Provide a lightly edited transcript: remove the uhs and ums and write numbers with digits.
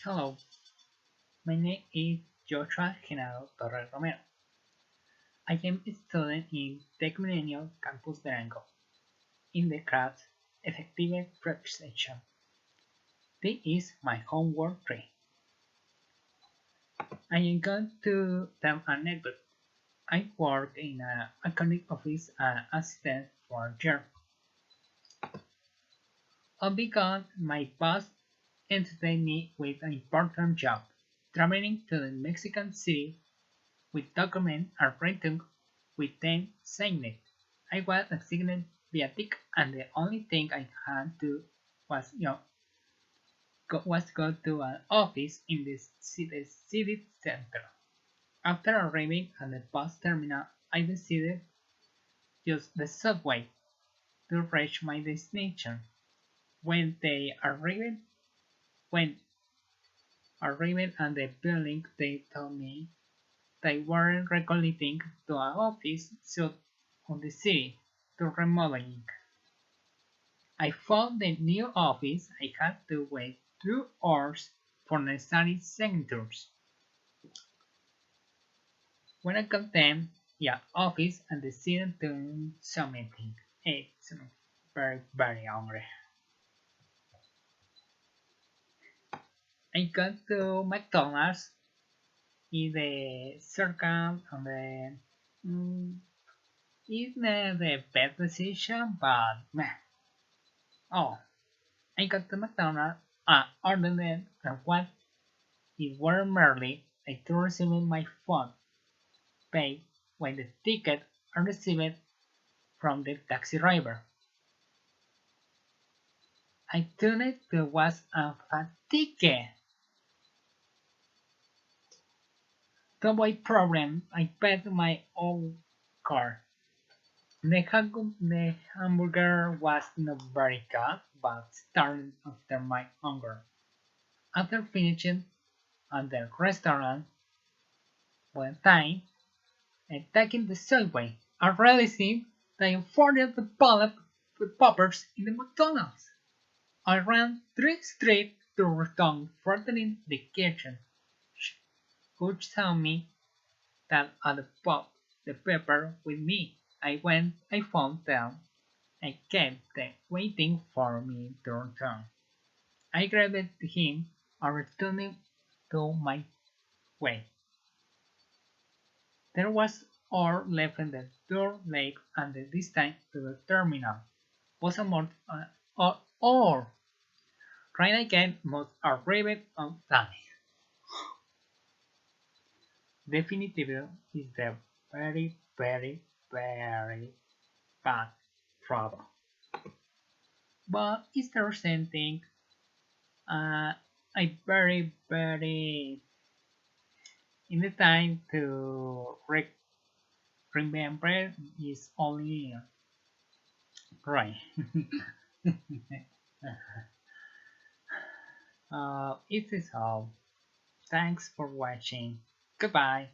Hello, my name is Genaro Torres Romero. I am a student in TecMilenio campus Durango in the class Effective Preparation. This is my homework 3. I am going to tell an anecdote. I work in an accounting office as assistant for a year. All because my boss entertained me with an important job, traveling to the Mexican city with documents are printed with them signed. I was assigned via tick, and the only thing I had to was go to an office in the city center. After arriving at the bus terminal, I decided to use the subway to reach my destination. When when arrived at the building, they told me they were relocating to an office south of the city to remodeling. I found the new office. I had to wait 2 hours for necessary signatures. When I got them, yeah, office and decided to something. It's very hungry. I got to McDonald's in the circle and it's not the best decision, but meh. Oh, I got to McDonald's, ordered it, and what it were merely I to receive my phone, pay when the ticket I received from the taxi driver. I thought it was a fat ticket. To avoid problem, I paid my own car. The hamburger was not very good, but started after my hunger. After finishing at the restaurant, one time, and taking the subway, I realized that I forgot the pallet with poppers in the McDonald's. I ran 3 streets to return, threatening the kitchen, who saw me that had popped the pepper with me. I found them. I kept them waiting for me to return. I grabbed him and returned to my way. There was or left in the door lake and the distance to the terminal was a more or train again must arrive on time. Definitively is the very bad trouble. But is there something I very in the time to remember is only right. It is all. Thanks for watching. Goodbye.